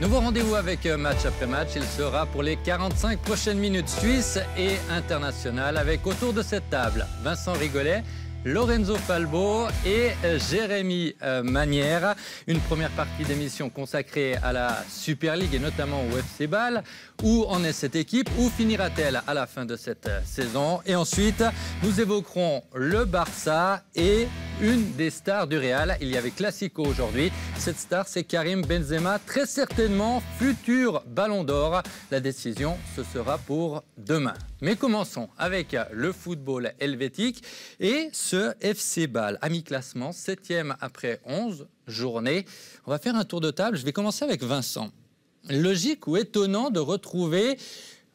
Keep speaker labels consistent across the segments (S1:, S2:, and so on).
S1: Nouveau rendez-vous avec match après match. Il sera pour les 45 prochaines minutes suisses et internationales avec autour de cette table Vincent Rigolet, Lorenzo Falbo et Jérémy Manière. Une première partie d'émission consacrée à la Super League et notamment au FC Bâle. Où en est cette équipe? Où finira-t-elle à la fin de cette saison? Et ensuite, nous évoquerons le Barça et une des stars du Real. Il y avait Classico aujourd'hui. Cette star, c'est Karim Benzema, très certainement futur Ballon d'Or. La décision, ce sera pour demain. Mais commençons avec le football helvétique et ce FC Bâle à mi-classement, 7e après 11 journées. On va faire un tour de table. Je vais commencer avec Vincent. Logique ou étonnant de retrouver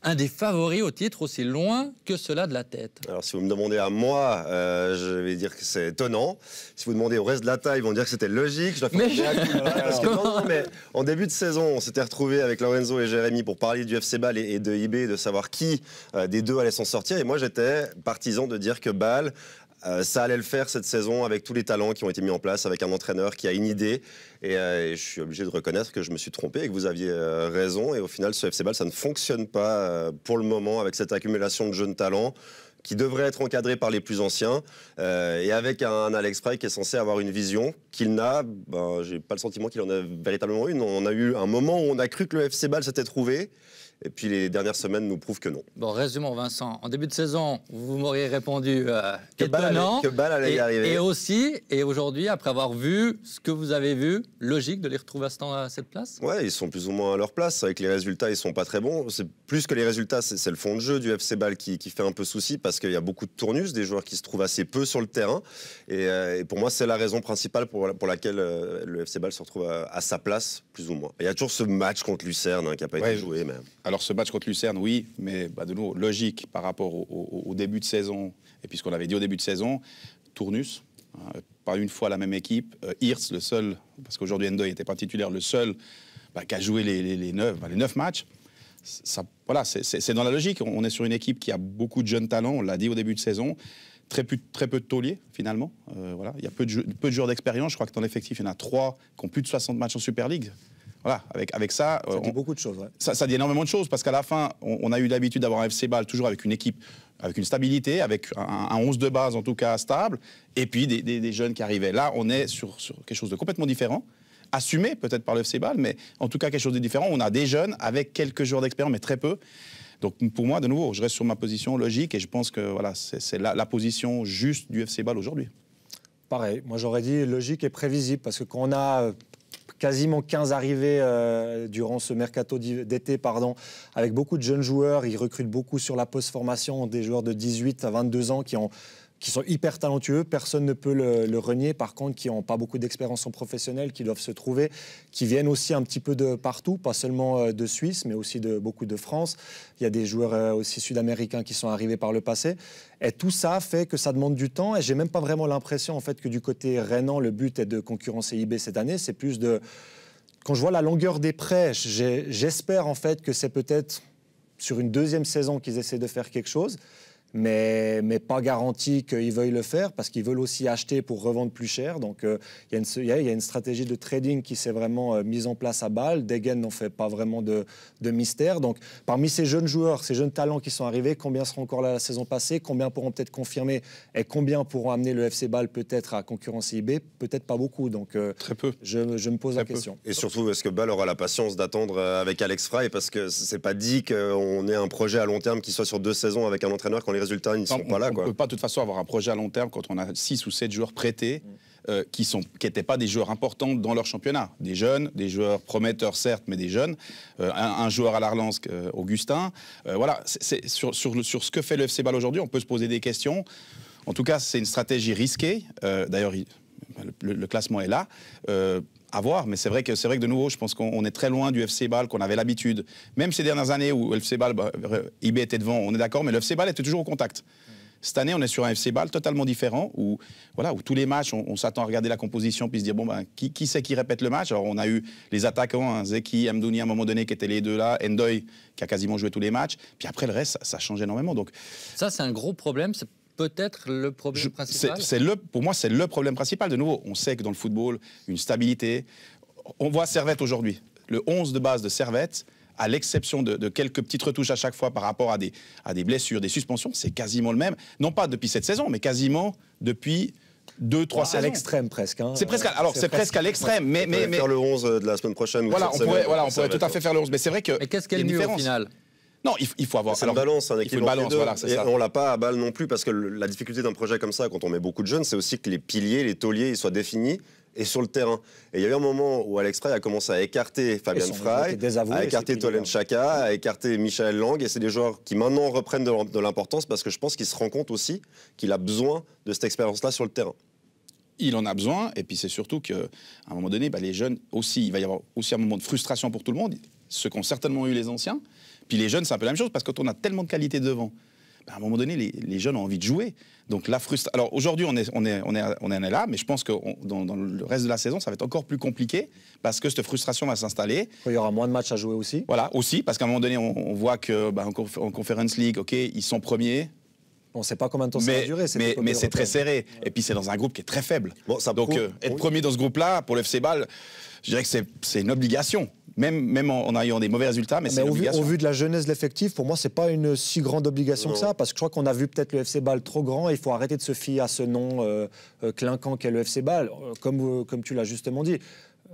S1: un des favoris au titre aussi loin que cela de la tête?
S2: Alors si vous me demandez à moi, je vais dire que c'est étonnant. Si vous demandez au reste de la table, ils vont dire que c'était logique. Je dois faire mais en début de saison, on s'était retrouvés avec Lorenzo et Jérémy pour parler du FC Bâle et de IB, de savoir qui des deux allait s'en sortir. Et moi j'étais partisan de dire que Bâle, ça allait le faire cette saison avec tous les talents qui ont été mis en place, avec un entraîneur qui a une idée. Et je suis obligé de reconnaître que je me suis trompé et que vous aviez raison. Et au final, ce FC Bâle, ça ne fonctionne pas pour le moment avec cette accumulation de jeunes talents qui devrait être encadré par les plus anciens et avec un Alex Frey qui est censé avoir une vision qu'il n'a. J'ai pas le sentiment qu'il en a véritablement une. On a eu un moment où on a cru que le FC Bâle s'était trouvé. Et puis les dernières semaines nous prouvent que non.
S1: Bon, résumons Vincent. En début de saison, vous m'auriez répondu
S2: que Bâle allait y arriver.
S1: Et aussi, et aujourd'hui, après avoir vu ce que vous avez vu, logique de les retrouver à cette place?
S2: Ouais, ils sont plus ou moins à leur place. Avec les résultats, ils sont pas très bons. C'est plus que les résultats, c'est le fond de jeu du FC Bâle qui fait un peu souci parce qu'il y a beaucoup de tournus, des joueurs qui se trouvent assez peu sur le terrain. Et pour moi, c'est la raison principale pour laquelle le FC Bâle se retrouve à sa place, plus ou moins. Il y a toujours ce match contre Lucerne qui n'a pas été joué. Mais...
S3: Alors ce match contre Lucerne, oui, mais de nouveau, logique par rapport au début de saison, et puis ce qu'on avait dit au début de saison, tournus, pas une fois la même équipe, Hirtz, le seul, parce qu'aujourd'hui Ndoye n'était pas titulaire, le seul qui a joué les 9 matchs. Ça, voilà, c'est dans la logique, on est sur une équipe qui a beaucoup de jeunes talents, on l'a dit au début de saison, très peu de tauliers finalement, voilà. Il y a peu de joueurs d'expérience, je crois que dans l'effectif il y en a 3 qui ont plus de 60 matchs en Super League. Voilà, avec ça...
S4: Ça dit beaucoup de choses, ouais.
S3: Ça dit énormément de choses, parce qu'à la fin, on a eu l'habitude d'avoir un FC Bâle toujours avec une équipe, avec une stabilité, avec un 11 de base en tout cas stable, et puis des jeunes qui arrivaient. Là, on est sur quelque chose de complètement différent, assumé peut-être par le FC Bâle, mais en tout cas quelque chose de différent. On a des jeunes avec quelques joueurs d'expérience, mais très peu. Donc pour moi, de nouveau, je reste sur ma position logique, et je pense que voilà, c'est la position juste du FC Bâle aujourd'hui.
S4: Pareil, moi j'aurais dit logique et prévisible, parce que quand on a... quasiment 15 arrivées durant ce mercato d'été, avec beaucoup de jeunes joueurs. Ils recrutent beaucoup sur la post-formation, des joueurs de 18 à 22 ans qui sont hyper talentueux. Personne ne peut le renier. Par contre, qui n'ont pas beaucoup d'expérience en professionnel, qui doivent se trouver, qui viennent aussi un petit peu de partout, pas seulement de Suisse, mais aussi de beaucoup de France. Il y a des joueurs aussi sud-américains qui sont arrivés par le passé. Et tout ça fait que ça demande du temps. Et j'ai même pas vraiment l'impression en fait que du côté rhénan, le but est de concurrencer IB cette année. C'est plus de... Quand je vois la longueur des prêts, j'espère en fait que c'est peut-être sur une deuxième saison qu'ils essaient de faire quelque chose. Mais pas garanti qu'ils veuillent le faire parce qu'ils veulent aussi acheter pour revendre plus cher. Donc il y a une stratégie de trading qui s'est vraiment mise en place à Bâle. Degen n'en fait pas vraiment de mystère. Donc parmi ces jeunes joueurs, ces jeunes talents qui sont arrivés, combien seront encore là la saison passée? Combien pourront peut-être confirmer? Et combien pourront amener le FC Bâle peut-être à concurrencer IB? Peut-être pas beaucoup. Donc
S3: très peu.
S4: Je me pose la question.
S2: Et surtout, est-ce que Bâle aura la patience d'attendre avec Alex Frey? Parce que c'est pas dit qu'on ait un projet à long terme qui soit sur 2 saisons avec un entraîneur quand les résultats ne sont pas là.
S3: On ne peut pas de toute façon avoir un projet à long terme quand on a 6 ou 7 joueurs prêtés qui n'étaient pas des joueurs importants dans leur championnat. Des jeunes, des joueurs prometteurs certes, mais des jeunes. Un joueur à la relance, Augustin. Voilà, sur ce que fait le FC Bâle aujourd'hui, on peut se poser des questions. En tout cas, c'est une stratégie risquée. D'ailleurs, le classement est là. À voir, mais c'est vrai que de nouveau, je pense qu'on est très loin du FC Bâle qu'on avait l'habitude. Même ces dernières années où le FC Bâle, IB était devant, on est d'accord, mais le FC Bâle était toujours au contact. Cette année, on est sur un FC Bâle totalement différent, où tous les matchs, on s'attend à regarder la composition puis se dire, bon, qui c'est qui répète le match? Alors, on a eu les attaquants, Zeki, Amdouni, à un moment donné, qui étaient les deux là, Ndoye, qui a quasiment joué tous les matchs. Puis après, le reste, ça change énormément. Donc,
S1: ça, c'est un gros problème. C'est peut-être le problème principal.
S3: Pour moi, c'est le problème principal. De nouveau, on sait que dans le football, une stabilité... On voit Servette aujourd'hui. le 11 de base de Servette, à l'exception de quelques petites retouches à chaque fois par rapport à des blessures, des suspensions, c'est quasiment le même. Non pas depuis cette saison, mais quasiment depuis 2-3 saisons.
S4: À l'extrême presque. Hein.
S3: C'est presque, alors c'est presque à l'extrême, mais
S2: faire le 11 de la semaine prochaine.
S3: Voilà, on pourrait tout à fait faire le 11, mais c'est vrai que.
S1: Mais qu'est-ce qu'elle est mieux au final?
S3: Non, il faut avoir.
S2: C'est une balance, un équilibre entre les deux.
S3: Voilà, c'est ça.
S2: Et on l'a pas à Bâle non plus, parce que la difficulté d'un projet comme ça, quand on met beaucoup de jeunes, c'est aussi que les piliers, les tauliers, ils soient définis et sur le terrain. Et il y a eu un moment où Alex Frey a commencé à écarter Fabian Frey, à écarter Tolen Chaka, à écarter Michael Lang, et c'est des joueurs qui maintenant reprennent de l'importance, parce que je pense qu'il se rend compte aussi qu'il a besoin de cette expérience-là sur le terrain.
S3: Il en a besoin, et puis c'est surtout qu'à un moment donné, les jeunes aussi, il va y avoir aussi un moment de frustration pour tout le monde, ceux qui ont certainement eu les anciens. Puis les jeunes, c'est un peu la même chose, parce que quand on a tellement de qualité devant, à un moment donné, les jeunes ont envie de jouer. Donc la frustration. Alors aujourd'hui, on est là, mais je pense que dans le reste de la saison, ça va être encore plus compliqué, parce que cette frustration va s'installer.
S4: Il y aura moins de matchs à jouer aussi.
S3: Voilà, aussi, parce qu'à un moment donné, on voit que en Conference League, ok, ils sont premiers.
S4: On ne sait pas combien de temps ça va durer.
S3: Mais c'est très serré. Et puis c'est dans un groupe qui est très faible.
S2: Bon,
S3: donc être premier dans ce groupe-là, pour le FC Bâle, je dirais que c'est une obligation. Même en ayant des mauvais résultats, mais c'est une obligation.
S4: Au vu de la jeunesse de l'effectif, pour moi, ce n'est pas une si grande obligation que ça, parce que je crois qu'on a vu peut-être le FC Bâle trop grand, et il faut arrêter de se fier à ce nom clinquant qu'est le FC Bâle. Comme tu l'as justement dit,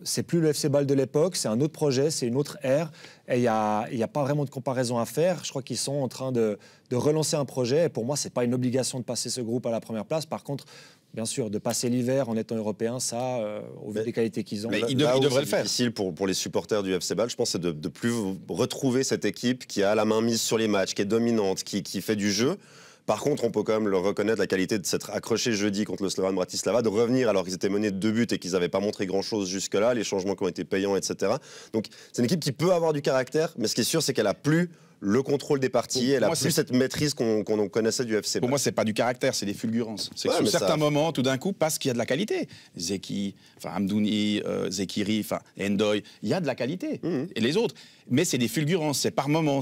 S4: c'est plus le FC Bâle de l'époque, c'est un autre projet, c'est une autre ère, et il n'y a pas vraiment de comparaison à faire. Je crois qu'ils sont en train de relancer un projet, et pour moi, ce n'est pas une obligation de passer ce groupe à la première place. Par contre, bien sûr, de passer l'hiver en étant européen, ça, au vu des qualités qu'ils ont.
S3: Mais ils devraient le faire.
S2: C'est difficile pour les supporters du FC Bâle, je pense, c'est de plus retrouver cette équipe qui a la main mise sur les matchs, qui est dominante, qui fait du jeu. Par contre, on peut quand même le reconnaître, la qualité de s'être accroché jeudi contre le Slovan Bratislava, de revenir alors qu'ils étaient menés de 2 buts et qu'ils n'avaient pas montré grand-chose jusque-là, les changements qui ont été payants, etc. Donc, c'est une équipe qui peut avoir du caractère, mais ce qui est sûr, c'est qu'elle a plus le contrôle des parties, elle a plus cette maîtrise qu'on connaissait du FC Bâle.
S3: Pour moi, c'est pas du caractère, c'est des fulgurances. C'est que sur certains moments, tout d'un coup, parce qu'il y a de la qualité. Zeki, Amdouni, Zekiri, Endoy, il y a de la qualité. Et les autres. Mais c'est des fulgurances, c'est par moments.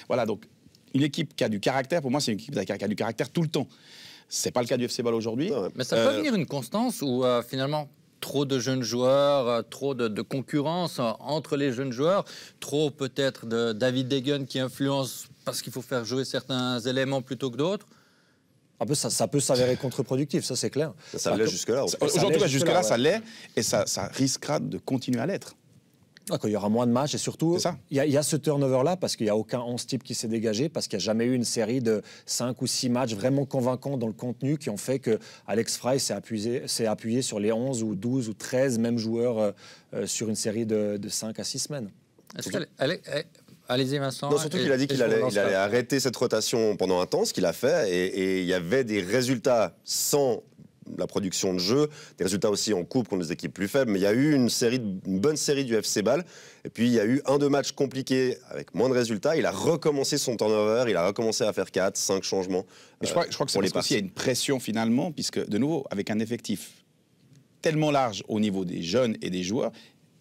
S3: Voilà, donc une équipe qui a du caractère, pour moi, c'est une équipe qui a du caractère tout le temps. C'est pas le cas du FC Bâle aujourd'hui.
S1: Mais ça peut venir une constance où finalement trop de jeunes joueurs, trop de concurrence entre les jeunes joueurs, trop peut-être de David Degen qui influence parce qu'il faut faire jouer certains éléments plutôt que d'autres.
S4: Ça peut s'avérer contre-productif, ça c'est clair.
S2: Ça l'est jusque-là.
S3: Aujourd'hui, jusque-là, ça l'est, et ça risquera de continuer à l'être.
S4: Quand il y aura moins de matchs, et surtout, il y a ce turnover-là, parce qu'il n'y a aucun 11 type qui s'est dégagé, parce qu'il n'y a jamais eu une série de 5 ou 6 matchs vraiment convaincants dans le contenu qui ont fait que Alex Frey s'est appuyé sur les 11 ou 12 ou 13 mêmes joueurs sur une série de 5 à 6 semaines. Allez-y Vincent.
S2: Non, surtout qu'il a dit qu'il allait arrêter cette rotation pendant un temps, ce qu'il a fait, et il y avait des résultats sans la production de jeu, des résultats aussi en coupe contre des équipes plus faibles, mais il y a eu une bonne série du FC Bâle, et puis il y a eu 1-2 matchs compliqués avec moins de résultats, il a recommencé son turnover, il a recommencé à faire 4, 5 changements.
S3: Je crois que c'est parce qu'il y a une pression finalement, puisque de nouveau, avec un effectif tellement large au niveau des jeunes et des joueurs,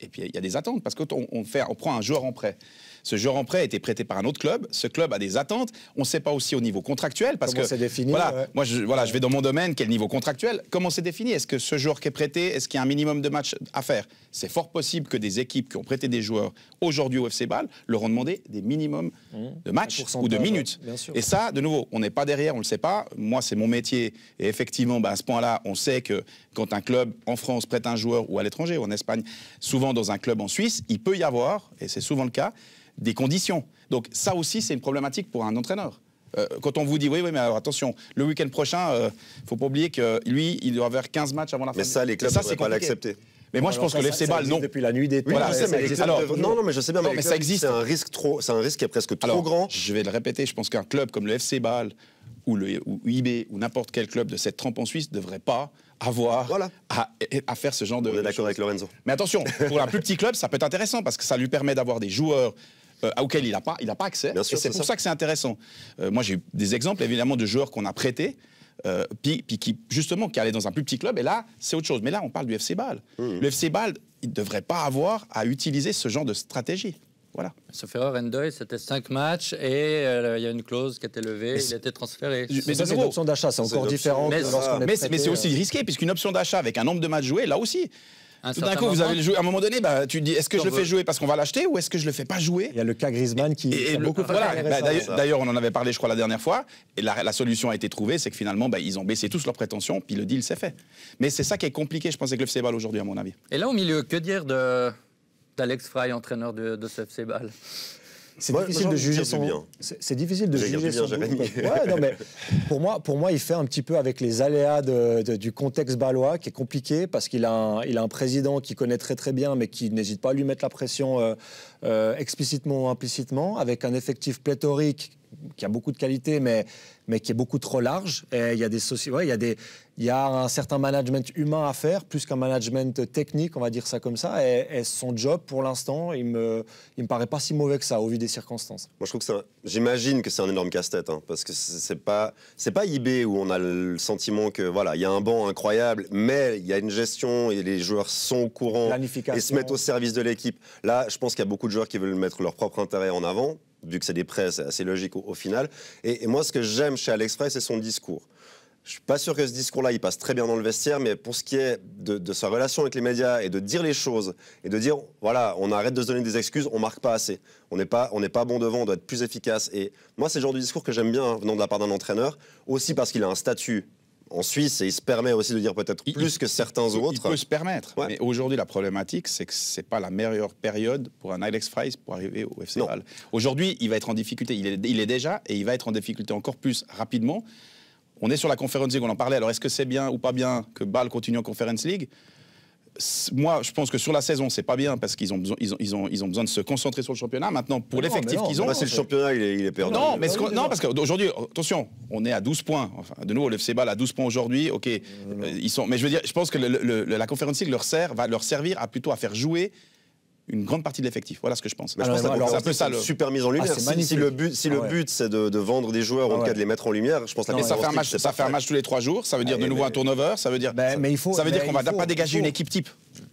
S3: et puis il y a des attentes, parce que quand on prend un joueur en prêt. Ce joueur en prêt a été prêté par un autre club. Ce club a des attentes. On ne sait pas aussi au niveau contractuel. Parce
S4: comment c'est défini,
S3: moi, je vais dans mon domaine. Quel niveau contractuel? Comment c'est défini? Est-ce que ce joueur qui est prêté, est-ce qu'il y a un minimum de matchs à faire? C'est fort possible que des équipes qui ont prêté des joueurs aujourd'hui au FC Bâle leur ont demandé des minimums de matchs ou de minutes. Et ça, de nouveau, on n'est pas derrière, on ne le sait pas. Moi, c'est mon métier. Et effectivement, à ce point-là, on sait que quand un club en France prête un joueur, ou à l'étranger, ou en Espagne, souvent dans un club en Suisse, il peut y avoir, et c'est souvent le cas, des conditions. Donc ça aussi, c'est une problématique pour un entraîneur. Quand on vous dit, oui, mais alors, attention, le week-end prochain, il ne faut pas oublier que lui, il doit avoir 15 matchs avant la fin.
S2: Mais ça, les clubs ne devraient pas l'accepter.
S3: Mais moi, je pense que l'FC Bâle, non.
S4: Depuis la nuit d'été.
S2: Oui, non, mais je sais bien, mais
S3: ça existe.
S2: C'est un risque qui est presque trop grand.
S3: Je vais le répéter, je pense qu'un club comme le FC Bâle ou IB ou n'importe quel club de cette trempe en Suisse ne devrait pas avoir à faire ce genre de...
S2: On est d'accord avec Lorenzo.
S3: Mais attention, pour un plus petit club, ça peut être intéressant parce que ça lui permet d'avoir des joueurs auxquels il n'a pas accès.
S2: Bien sûr,
S3: et c'est pour ça que c'est intéressant. Moi, j'ai eu des exemples, évidemment, de joueurs qu'on a prêtés, puis qui, justement, qui allaient dans un plus petit club. Et là, c'est autre chose. Mais là, on parle du FC Bâle. Le FC Bâle, il ne devrait pas avoir à utiliser ce genre de stratégie. Voilà.
S1: Sauf erreur, Endoy, c'était 5 matchs et il y a une clause qui a été levée, il a été transféré.
S4: Mais ça, c'est une option d'achat, c'est encore différent.
S3: Mais c'est aussi risqué, puisqu'une option d'achat avec un nombre de matchs joués, là aussi. Tout d'un coup, vous avez le joué. À un moment donné, bah, tu te dis, est-ce que je le fais jouer parce qu'on va l'acheter ou est-ce que je le fais pas jouer?
S4: Il y a le cas Griezmann qui a beaucoup fait.
S3: Voilà. D'ailleurs, on en avait parlé, je crois, la dernière fois. Et la solution a été trouvée, c'est que finalement, bah, ils ont baissé tous leurs prétentions, puis le deal s'est fait. Mais c'est ça qui est compliqué, je pense, avec le FC Bâle aujourd'hui, à mon avis.
S1: Et là, au milieu, que dire d'Alex Frey, entraîneur de ce FC Bâle?
S4: C'est difficile de juger son. C'est difficile de juger son. Ouais, non, mais pour moi, il fait un petit peu avec les aléas du contexte bâlois, qui est compliqué parce qu'il a un président qui connaît très très bien, mais qui n'hésite pas à lui mettre la pression explicitement ou implicitement, avec un effectif pléthorique qui a beaucoup de qualité, mais qui est beaucoup trop large. Et il y a il y a un certain management humain à faire, plus qu'un management technique, on va dire ça comme ça. Et son job, pour l'instant, il me paraît pas si mauvais que ça, au vu des circonstances.
S2: Moi, je trouve que j'imagine que c'est un énorme casse-tête, hein, parce que c'est pas eBay où on a le sentiment que voilà, il y a un banc incroyable, mais il y a une gestion et les joueurs sont au courant et se mettent au service de l'équipe. Là, je pense qu'il y a beaucoup de joueurs qui veulent mettre leur propre intérêt en avant. Vu que c'est des prêts, c'est assez logique au final. Et moi, ce que j'aime chez Alex Frey, c'est son discours. Je ne suis pas sûr que ce discours-là, il passe très bien dans le vestiaire, mais pour ce qui est de sa relation avec les médias et de dire les choses, et de dire, voilà, on arrête de se donner des excuses, on ne marque pas assez. On n'est pas bon devant, on doit être plus efficace. Et moi, c'est le genre de discours que j'aime bien, venant de la part d'un entraîneur, aussi parce qu'il a un statut en Suisse, et il se permet aussi de dire peut-être plus que certains autres.
S3: Il peut se permettre. Ouais. Mais aujourd'hui, la problématique, c'est que ce n'est pas la meilleure période pour un Alex Frey pour arriver au FC Bâle. Aujourd'hui, il va être en difficulté. Il est déjà, et il va être en difficulté encore plus rapidement. On est sur la Conference League, on en parlait. Alors, est-ce que c'est bien ou pas bien que Bâle continue en Conference League? Moi, je pense que sur la saison, c'est pas bien parce qu'ils ont besoin de se concentrer sur le championnat. Maintenant, pour l'effectif qu'ils ont...
S2: C'est le championnat, il est perdu.
S3: Non, parce qu'aujourd'hui, attention, on est à 12 points. Enfin, de nouveau, le FC Bâle à 12 points aujourd'hui. OK, mais je veux dire, je pense que la Conference League va leur servir plutôt à faire jouer une grande partie de l'effectif. Voilà ce que je pense.
S2: Mais je pense que c'est un peu ça, super mise en lumière. Si le but, c'est de vendre des joueurs, en tout cas de les mettre en lumière, je pense que
S3: ça fait un match tous les 3 jours, ça veut dire de nouveau un turnover, ça veut dire qu'on va pas dégager une équipe type.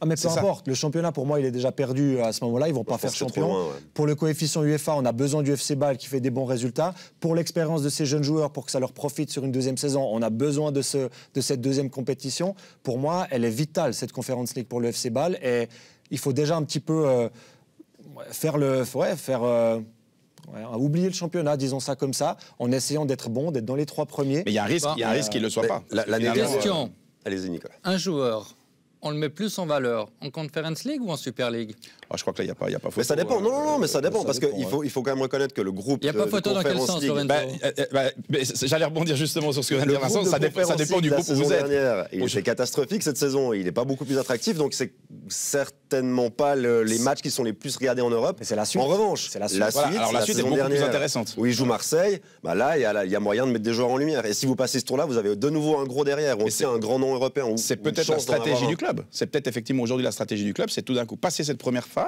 S4: Mais peu importe, le championnat pour moi il est déjà perdu à ce moment-là, ils vont pas faire champion. Pour le coefficient UEFA, on a besoin du FC Bâle qui fait des bons résultats. Pour l'expérience de ces jeunes joueurs, pour que ça leur profite sur une deuxième saison, on a besoin de cette deuxième compétition. Pour moi, elle est vitale cette Conference League pour le FC Bâle et il faut déjà un petit peu oublier le championnat, disons ça comme ça, en essayant d'être bon, d'être dans les 3 premiers.
S3: Mais il y a un risque qu'il ne le soit pas.
S1: Question.
S2: Allez-y, Nicolas.
S1: Un joueur, on le met plus en valeur en Conference League ou en Super League?
S3: Je crois que là, il n'y a pas photo.
S2: Mais ça dépend. Non, mais ça dépend. Parce qu'il faut quand même reconnaître que le groupe.
S1: Il n'y a pas photo dans quel sens, Lorenzo?
S3: J'allais rebondir justement sur ce que vient de dire Vincent. Ça dépend du groupe où vous êtes.
S2: C'est catastrophique cette saison. Il n'est pas beaucoup plus attractif. Donc, c'est certainement pas les matchs qui sont les plus regardés en Europe.
S4: Mais c'est la suite.
S2: En revanche,
S4: la suite
S3: est beaucoup plus intéressante.
S2: Où il joue Marseille, là, il y a moyen de mettre des joueurs en lumière. Et si vous passez ce tour-là, vous avez de nouveau un gros derrière. On sait un grand nom européen.
S3: C'est peut-être la stratégie du club. C'est peut-être effectivement aujourd'hui la stratégie du club. C'est tout d'un coup passer cette première phase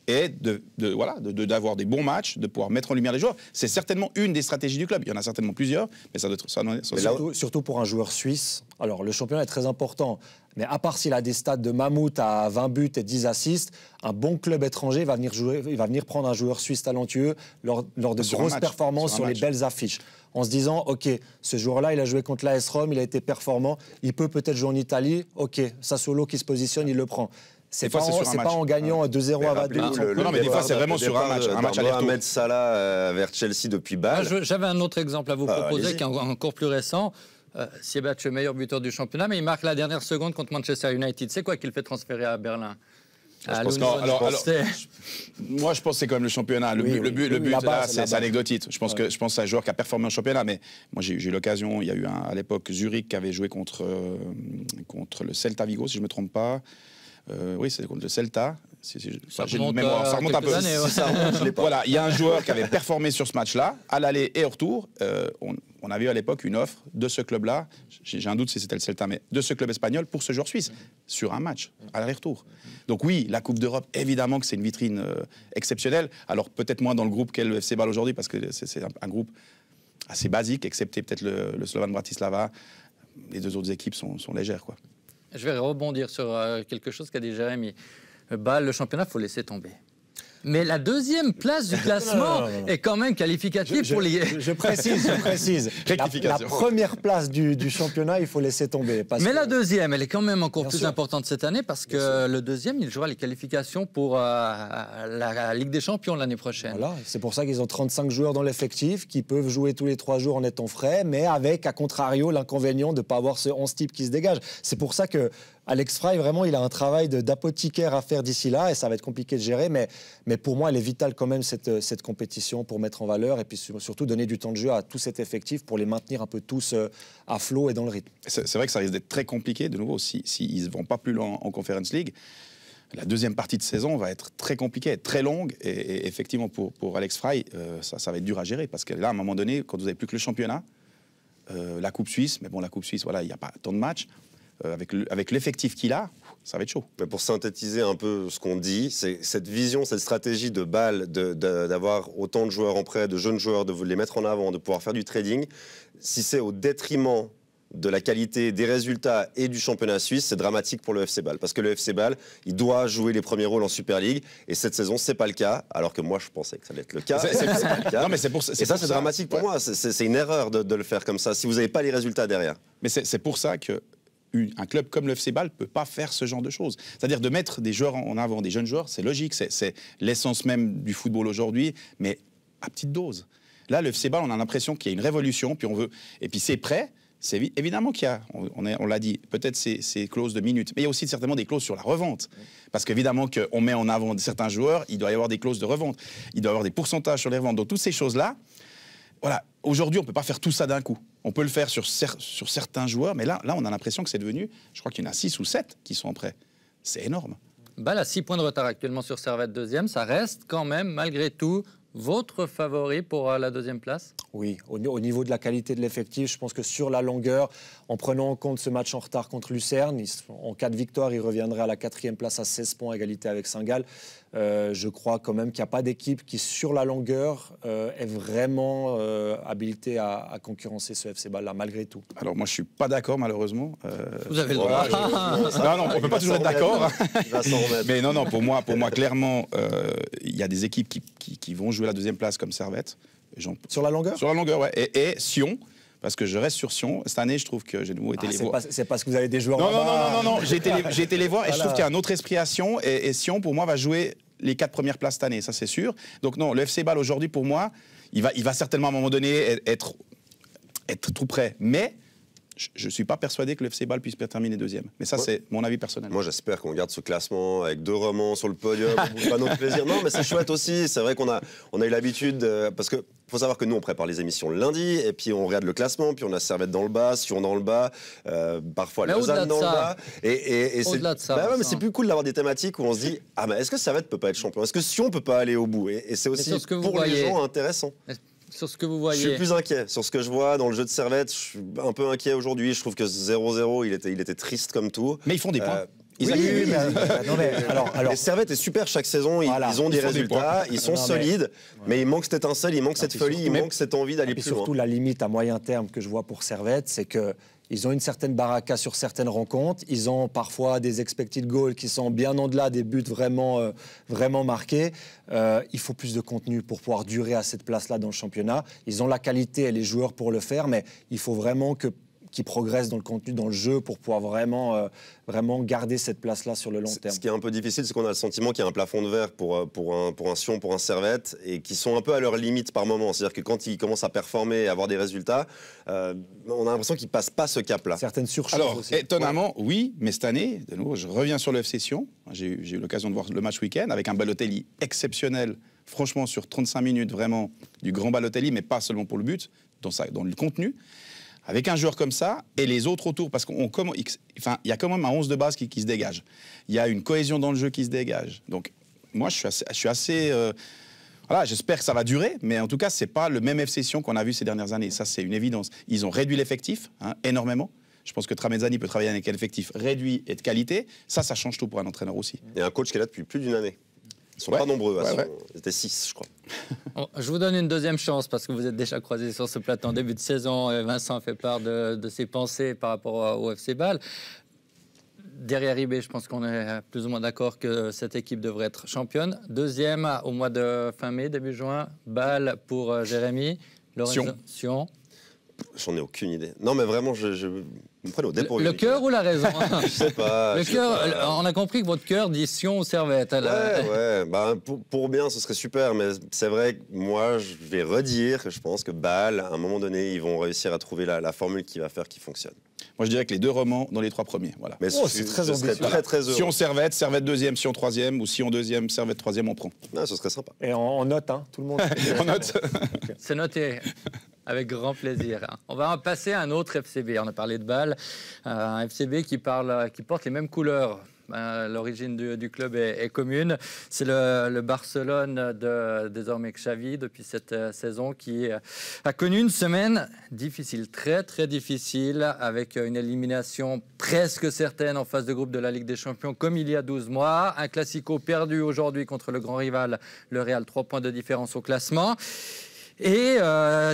S3: et d'avoir des bons matchs, de pouvoir mettre en lumière les joueurs. C'est certainement une des stratégies du club. Il y en a certainement plusieurs, mais ça doit être...
S4: Surtout pour un joueur suisse. Alors, le championnat est très important, mais à part s'il a des stats de mammouth à 20 buts et 10 assists, un bon club étranger va venir prendre un joueur suisse talentueux lors de grosses performances sur les belles affiches. En se disant, OK, ce joueur-là, il a joué contre l'AS Rome, il a été performant, il peut peut-être jouer en Italie, OK, Sassuolo qui se positionne, il le prend. C'est pas en gagnant 2-0 à Vaduz.
S3: Non, mais des fois, c'est vraiment sur un match aller-retour.
S2: Mohamed Salah vers Chelsea depuis Bâle.
S1: J'avais un autre exemple à vous proposer qui est encore plus récent. Siebatch, meilleur buteur du championnat, mais il marque la dernière seconde contre Manchester United. C'est quoi qui le fait transférer à Berlin?
S3: Moi, je pense que c'est quand même le championnat. Le but, là, c'est anecdotique. Je pense que c'est un joueur qui a performé en championnat, mais moi, j'ai eu l'occasion. Il y a eu à l'époque Zurich qui avait joué contre le Celta Vigo, si je ne me trompe pas. Oui, c'est contre le Celta.
S1: Ça remonte un peu. Années,
S3: Voilà, il y a un joueur qui avait performé sur ce match-là, à l'aller et au retour. On avait eu à l'époque une offre de ce club-là, j'ai un doute si c'était le Celta, mais de ce club espagnol pour ce joueur suisse, sur un match, à l'aller-retour. Donc oui, la Coupe d'Europe, évidemment que c'est une vitrine exceptionnelle. Alors peut-être moins dans le groupe qu'est le FC Bâle aujourd'hui, parce que c'est un groupe assez basique, excepté peut-être le Slovan Bratislava. Les 2 autres équipes sont légères, quoi.
S1: Je vais rebondir sur quelque chose qu'a dit Jérémy. Bâle, le championnat, il faut laisser tomber. Mais la deuxième place du classement est quand même qualificative pour les...
S4: Je précise. La première place du championnat, il faut laisser tomber.
S1: Mais la deuxième, elle est quand même encore plus importante cette année parce que le deuxième, il jouera les qualifications pour la Ligue des Champions l'année prochaine.
S4: Voilà, c'est pour ça qu'ils ont 35 joueurs dans l'effectif qui peuvent jouer tous les 3 jours en étant frais, mais avec, à contrario, l'inconvénient de ne pas avoir ce 11 type qui se dégage. C'est pour ça que Alex Frey, vraiment, il a un travail d'apothicaire à faire d'ici là et ça va être compliqué de gérer, mais pour moi, elle est vitale quand même cette compétition pour mettre en valeur et puis surtout donner du temps de jeu à tout cet effectif pour les maintenir un peu tous à flot et dans le rythme. C'est
S3: vrai que ça risque d'être très compliqué, de nouveau, s'ils ne vont pas plus loin en Conference League. La deuxième partie de saison va être très compliquée, très longue et effectivement pour Alex Frey, ça va être dur à gérer parce que là, à un moment donné, quand vous n'avez plus que le championnat, la Coupe Suisse, mais bon, la Coupe Suisse, voilà, il n'y a pas tant de matchs. Avec l'effectif qu'il a, ça va être chaud.
S2: Mais pour synthétiser un peu ce qu'on dit, c'est cette vision, cette stratégie de Bâle, d'avoir autant de joueurs en prêt, de jeunes joueurs, de les mettre en avant, de pouvoir faire du trading, si c'est au détriment de la qualité des résultats et du championnat suisse, c'est dramatique pour le FC Bâle. Parce que le FC Bâle, il doit jouer les premiers rôles en Super League. Et cette saison, c'est pas le cas. Alors que moi, je pensais que ça allait être le cas. C'est pas le cas. Non, mais et ça, c'est dramatique pour moi. C'est une erreur de le faire comme ça, si vous n'avez pas les résultats derrière.
S3: Mais c'est pour ça que un club comme le FC Bâle ne peut pas faire ce genre de choses. C'est-à-dire de mettre des joueurs en avant, des jeunes joueurs, c'est logique, c'est l'essence même du football aujourd'hui, mais à petite dose. Là, le FC Bâle, on a l'impression qu'il y a une révolution, puis on veut... Et puis c'est prêt, c'est évidemment qu'il y a, on l'a dit, peut-être ces clauses de minutes, mais il y a aussi certainement des clauses sur la revente. Parce qu'évidemment qu'on met en avant certains joueurs, il doit y avoir des clauses de revente, il doit y avoir des pourcentages sur les reventes. Donc toutes ces choses-là, voilà, aujourd'hui, on ne peut pas faire tout ça d'un coup. On peut le faire sur certains joueurs, mais là, on a l'impression que c'est devenu, je crois qu'il y en a 6 ou 7 qui sont en prêt. C'est énorme.
S1: Bâle a 6 points de retard actuellement sur Servette deuxième. Ça reste quand même, malgré tout, votre favori pour la deuxième place?
S4: Oui, au niveau de la qualité de l'effectif, je pense que sur la longueur, en prenant en compte ce match en retard contre Lucerne, en cas de victoire, il reviendrait à la 4e place à 16 points, égalité avec Saint-Gall. Je crois quand même qu'il n'y a pas d'équipe qui, sur la longueur, est vraiment habilitée à concurrencer ce FC Bâle-là, malgré tout.
S3: Alors moi, je ne suis pas d'accord, malheureusement.
S1: Vous avez le droit.
S3: Non, on ne peut pas toujours être d'accord. Mais non, pour moi clairement, il y a des équipes qui vont jouer la deuxième place comme Servette.
S4: Sur la longueur?
S3: Sur la longueur, ouais. Et Sion. Parce que je reste sur Sion. Cette année, je trouve que j'ai de nouveau été les voir.
S4: C'est parce que vous avez des joueurs
S3: Non. J'ai été les voir et je trouve qu'il y a un autre esprit à Sion. Et Sion, pour moi, va jouer les 4 premières places cette année, ça c'est sûr. Donc non, le FC Bâle aujourd'hui, pour moi, il va certainement à un moment donné être tout prêt. Mais je ne suis pas persuadé que le FC Bâle puisse terminer deuxième. Mais ça, c'est mon avis personnel.
S2: Moi, j'espère qu'on garde ce classement avec 2 romans sur le podium. Pas notre plaisir. Non, mais c'est chouette aussi. C'est vrai qu'on a eu l'habitude... parce que faut savoir que nous, on prépare les émissions le lundi, et puis on regarde le classement, puis on a Servette dans le bas, Sion dans le bas, parfois Lausanne dans le bas.
S1: Et au-delà de ça,
S2: mais c'est plus cool d'avoir des thématiques où on se dit mais est-ce que Servette peut pas être champion? Est-ce que Sion peut pas aller au bout? Et c'est aussi pour les gens intéressant.
S1: Sur ce que vous voyez.
S2: Je suis plus inquiet. Sur ce que je vois dans le jeu de Servette, je suis un peu inquiet aujourd'hui. Je trouve que 0-0, il était triste comme tout.
S3: Mais ils font des points.
S2: Les Servette est super chaque saison, ils ont des résultats, ils sont solides, mais il manque cette étincelle, il manque cette folie, il manque cette envie d'aller plus loin.
S4: Surtout la limite à moyen terme que je vois pour Servette, c'est que ils ont une certaine baraka sur certaines rencontres. Ils ont parfois des expected goals qui sont bien au-delà des buts vraiment marqués. Il faut plus de contenu pour pouvoir durer à cette place-là dans le championnat. Ils ont la qualité et les joueurs pour le faire, mais il faut vraiment qu'ils progressent dans le contenu, dans le jeu, pour pouvoir vraiment garder cette place-là sur le long terme.
S2: Ce qui est un peu difficile, c'est qu'on a le sentiment qu'il y a un plafond de verre pour un Sion, pour un Servette, et qui sont un peu à leur limite par moment. C'est-à-dire que quand ils commencent à performer et à avoir des résultats, on a l'impression qu'ils ne passent pas ce cap-là.
S4: Certaines surchauffe
S3: Alors,
S4: aussi.
S3: Étonnamment, oui, mais cette année, de nouveau, je reviens sur le FC Sion. J'ai eu l'occasion de voir le match week-end avec un Balotelli exceptionnel, franchement, sur 35 minutes, vraiment, du grand Balotelli, mais pas seulement pour le but, dans le contenu. Avec un joueur comme ça, et les autres autour, parce qu'il y a quand même un 11 de base qui se dégage. Il y a une cohésion dans le jeu qui se dégage. Donc, moi, je suis assez voilà, j'espère que ça va durer, mais en tout cas, ce n'est pas le même FC Sion qu'on a vu ces dernières années. Ça, c'est une évidence. Ils ont réduit l'effectif, énormément. Je pense que Tramezzani peut travailler avec un effectif réduit et de qualité. Ça change tout pour un entraîneur aussi.
S2: Il y a un coach qui est là depuis plus d'une année. Ils sont pas nombreux, ils étaient 6, je crois.
S1: Bon, je vous donne une deuxième chance parce que vous êtes déjà croisés sur ce plateau en début de saison. Vincent a fait part de ses pensées par rapport au FC Bâle. derrière IB, je pense qu'on est plus ou moins d'accord que cette équipe devrait être championne. Deuxième, au mois de fin mai, début juin, Bâle pour Jérémy.
S3: Sion.
S2: J'en ai aucune idée. Non, mais vraiment, je me prenne au dépourvu.
S1: Le cœur ou la raison?
S2: Je sais pas.
S1: Le cœur, on a compris que votre cœur dit Sion ou Servette.
S2: Ouais. Bah, pour bien, ce serait super. Mais c'est vrai que moi, je vais redire que je pense que Bâle, à un moment donné, ils vont réussir à trouver la formule qui va faire qu'il fonctionne.
S3: Moi, je dirais que les 2 romans dans les 3 premiers. Voilà.
S2: Mais
S4: c'est très ambitieux.
S2: Très heureux.
S3: Sion Servette, Servette deuxième, Sion troisième, ou Sion deuxième, Servette troisième, on prend.
S2: Non, ce serait sympa.
S4: Et on note, hein, tout le monde.
S3: On note.
S1: C'est noté. Avec grand plaisir. On va passer à un autre FCB. On a parlé de Bâle. Un FCB qui porte les mêmes couleurs. L'origine du club est commune. C'est le Barcelone de désormais Xavi depuis cette saison qui a connu une semaine difficile, très très difficile, avec une élimination presque certaine en phase de groupe de la Ligue des Champions comme il y a 12 mois. Un classico perdu aujourd'hui contre le grand rival, le Real, 3 points de différence au classement. Et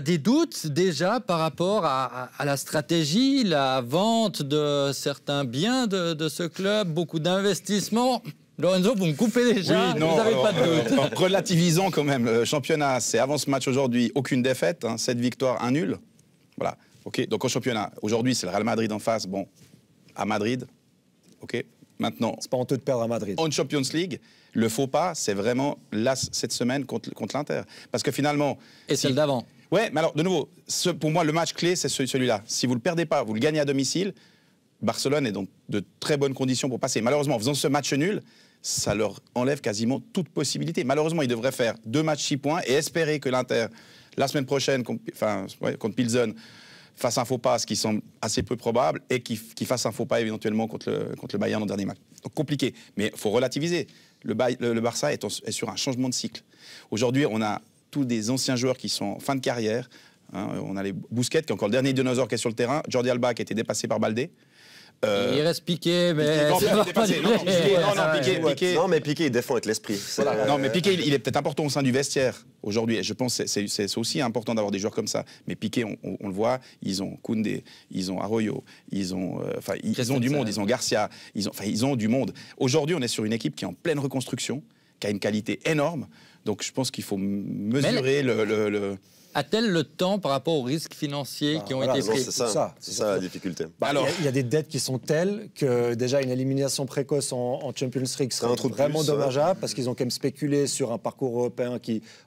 S1: des doutes déjà par rapport à la stratégie, la vente de certains biens de ce club, beaucoup d'investissements. Lorenzo, vous me coupez déjà,
S3: oui, non,
S1: vous n'avez pas de doute.
S3: Relativisons quand même. Le championnat, c'est avant ce match aujourd'hui, aucune défaite, 7 victoires, 1 nul. Voilà, ok. Donc au championnat, aujourd'hui, c'est le Real Madrid en face. Bon, à Madrid, ok. Maintenant,
S4: c'est pas honteux de perdre à Madrid.
S3: En Champions League, le faux pas, c'est vraiment là, cette semaine contre l'Inter. Parce que finalement...
S1: Et celle d'avant.
S3: Ouais, mais alors, de nouveau, pour moi, le match clé, c'est celui-là. Si vous ne le perdez pas, vous le gagnez à domicile, Barcelone est dans de très bonnes conditions pour passer. Malheureusement, en faisant ce match nul, ça leur enlève quasiment toute possibilité. Malheureusement, ils devraient faire 2 matchs 6 points et espérer que l'Inter, la semaine prochaine, contre Pilsen, fasse un faux pas, ce qui semble assez peu probable, et qu'il fasse un faux pas éventuellement contre le Bayern en dernier match. Donc compliqué, mais il faut relativiser. Le Barça est sur un changement de cycle. Aujourd'hui, on a tous des anciens joueurs qui sont en fin de carrière. On a les Busquets, qui est encore le dernier dinosaure qui est sur le terrain. Jordi Alba, qui a été dépassé par Baldé.
S1: Il reste Piqué, mais...
S3: Piqué.
S2: Non, mais Piqué, il défend avec l'esprit.
S3: Non, mais Piqué, il est peut-être important au sein du vestiaire aujourd'hui. Et je pense que c'est aussi important d'avoir des joueurs comme ça. Mais Piqué, on le voit, ils ont Koundé, ils ont Arroyo, ils ont du monde, ils ont Garcia, ils ont du monde. Aujourd'hui, on est sur une équipe qui est en pleine reconstruction, qui a une qualité énorme. Donc je pense qu'il faut mesurer
S1: A-t-elle le temps par rapport aux risques financiers qui ont été pris?
S2: C'est ça la difficulté.
S4: Il y a des dettes qui sont telles que déjà une élimination précoce en Champions League serait vraiment dommageable parce qu'ils ont quand même spéculé sur un parcours européen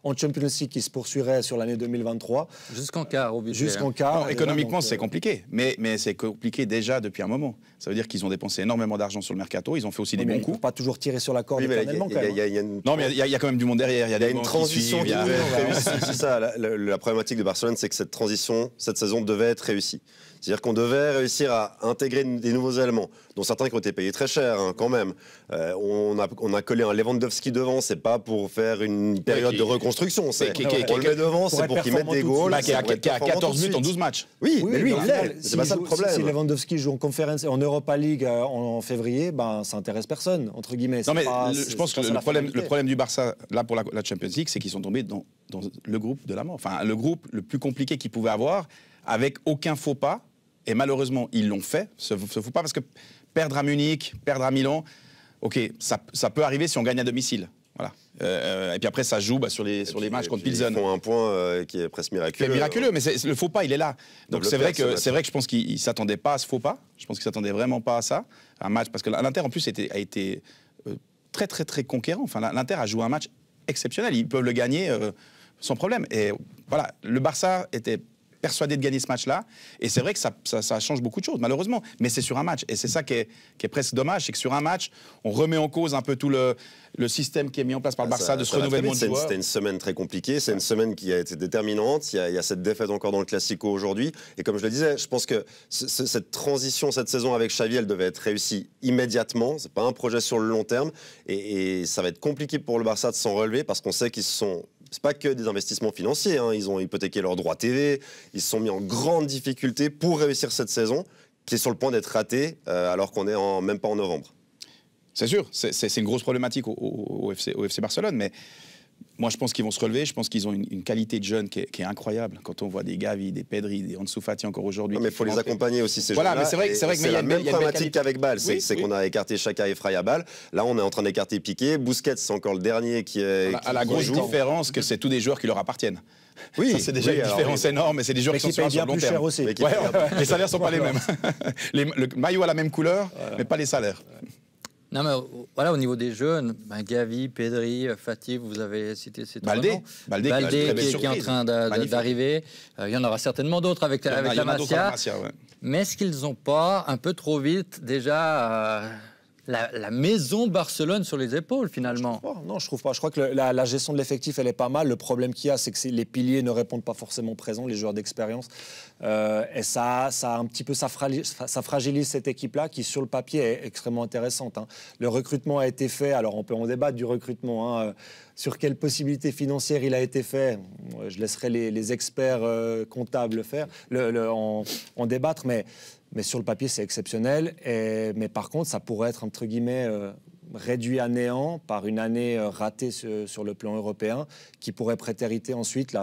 S4: en Champions League qui se poursuivrait sur l'année 2023.
S1: Jusqu'en quart au budget.
S4: Jusqu'en quart.
S3: Économiquement, c'est compliqué, mais c'est compliqué déjà depuis un moment. Ça veut dire qu'ils ont dépensé énormément d'argent sur le mercato, ils ont fait aussi des bons coups.
S4: Ils ne peuvent pas toujours tirer sur la corde éternellement quand même.
S3: Non, mais il y a quand même du monde derrière. Il y a
S2: une transition qui devait être réussie. C'est ça, la problématique de Barcelone, c'est que cette transition, cette saison devait être réussie. C'est-à-dire qu'on devait réussir à intégrer des nouveaux éléments, dont certains qui ont été payés très cher, quand même. On a collé un Lewandowski devant, c'est pas pour faire une période de reconstruction. On le met devant, c'est pour qu'il mette des goals.
S3: Qui a 14 buts en 12 matchs.
S2: Oui, mais lui, il l'est. C'est pas ça le problème.
S4: Si Lewandowski joue en Conférence et en Europa League en février, ça intéresse personne, entre guillemets.
S3: Non, mais je pense que le problème du Barça, là, pour la Champions League, c'est qu'ils sont tombés dans le groupe de la mort. Enfin, le groupe le plus compliqué qu'ils pouvaient avoir, avec aucun faux pas. Et malheureusement, ils l'ont fait, ce faux pas, parce que perdre à Munich, perdre à Milan, ok, ça peut arriver si on gagne à domicile. Voilà. Et puis après, ça joue sur les matchs contre Pilsen.
S2: Ils font un point qui est presque miraculeux.
S3: C'est miraculeux, mais le faux pas, il est là. Donc c'est vrai que je pense qu'ils ne s'attendaient pas à ce faux pas. Je pense qu'ils ne s'attendaient vraiment pas à ça. Un match, parce que l'Inter, en plus, a été très, très, très conquérant. Enfin, l'Inter a joué un match exceptionnel. Ils peuvent le gagner sans problème. Et voilà, le Barça était persuadé de gagner ce match-là. Et c'est vrai que ça change beaucoup de choses, malheureusement. Mais c'est sur un match. Et c'est ça qui est presque dommage, c'est que sur un match, on remet en cause un peu tout le système qui est mis en place par le Barça de ce renouvellement de joueurs.
S2: C'était une semaine très compliquée. C'est une semaine qui a été déterminante. Il y a cette défaite encore dans le Classico aujourd'hui. Et comme je le disais, je pense que cette transition, cette saison avec Xavi, elle devait être réussie immédiatement. C'est pas un projet sur le long terme. Et ça va être compliqué pour le Barça de s'en relever parce qu'on sait qu'ils sont... C'est pas que des investissements financiers, ils ont hypothéqué leurs droits TV, ils se sont mis en grande difficulté pour réussir cette saison, qui est sur le point d'être ratée, alors qu'on est même pas en novembre.
S3: C'est sûr, c'est une grosse problématique au FC Barcelone, mais Moi, je pense qu'ils vont se relever. Je pense qu'ils ont une qualité de jeunes qui est incroyable. Quand on voit des Gavi, des Pedri, des Ansu Fati encore aujourd'hui.
S2: Mais il faut les accompagner aussi, ces
S3: voilà,
S2: jeunes-là.
S3: Mais c'est vrai que
S2: c'est la même problématique qu'avec Bâle.
S3: Oui,
S2: c'est qu'on a écarté Xhaka et Frey à Bâle. Là, on est en train d'écarter Piqué. Busquets, c'est encore le dernier qui est.
S3: À la grosse différence que c'est tous des joueurs qui leur appartiennent.
S2: Oui,
S3: c'est déjà une différence énorme, mais c'est des joueurs qui sont sur le long terme.
S4: Aussi.
S3: Les salaires sont pas les mêmes. Le maillot a la même couleur, mais pas les salaires.
S1: Non, mais voilà, au niveau des jeunes, Gavi, Pedri, Fati, vous avez cité ces trois noms.
S3: Baldé
S1: qui est en train d'arriver. Il y en aura certainement d'autres avec la Masia. Mais est-ce qu'ils n'ont pas, un peu trop vite, déjà la maison Barcelone sur les épaules, finalement?
S4: Non, je trouve pas. Je crois que la gestion de l'effectif, elle est pas mal. Le problème qu'il y a, c'est que les piliers ne répondent pas forcément présents, les joueurs d'expérience. Et ça un petit peu, ça fragilise cette équipe-là, qui sur le papier est extrêmement intéressante. Le recrutement a été fait. Alors, on peut en débattre du recrutement. Sur quelles possibilités financières il a été fait, je laisserai les experts comptables en débattre, mais sur le papier, c'est exceptionnel. Mais par contre, ça pourrait être, entre guillemets, réduit à néant par une année ratée sur le plan européen, qui pourrait prétériter ensuite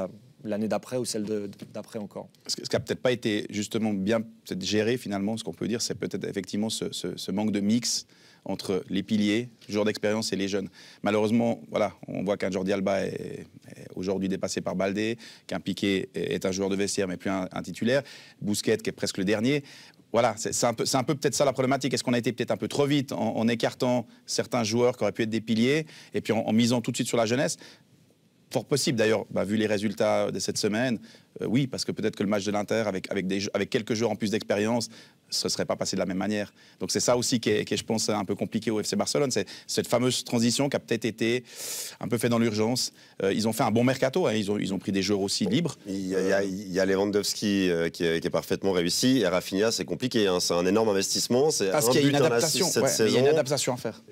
S4: l'année d'après ou celle d'après encore.
S3: Ce qui n'a peut-être pas été justement bien géré, finalement, ce qu'on peut dire, c'est peut-être effectivement ce manque de mix entre les piliers, les joueurs d'expérience et les jeunes. Malheureusement, voilà, on voit qu'un Jordi Alba est aujourd'hui dépassé par Baldé, qu'un Piqué est un joueur de vestiaire mais plus un titulaire, Busquets qui est presque le dernier. Voilà, c'est un peu peut-être ça la problématique. Est-ce qu'on a été peut-être un peu trop vite en écartant certains joueurs qui auraient pu être des piliers et puis en misant tout de suite sur la jeunesse? Fort possible d'ailleurs, vu les résultats de cette semaine, oui, parce que peut-être que le match de l'Inter, avec quelques joueurs en plus d'expérience, ce ne serait pas passé de la même manière. Donc c'est ça aussi qui est, je pense, un peu compliqué au FC Barcelone. C'est cette fameuse transition qui a peut-être été un peu faite dans l'urgence. Ils ont fait un bon mercato, ils ont pris des joueurs aussi libres.
S2: Il y a Lewandowski qui est parfaitement réussi, et Rafinha, c'est compliqué. C'est un énorme investissement.
S3: Parce qu'il y a une adaptation. Il y a une adaptation à faire.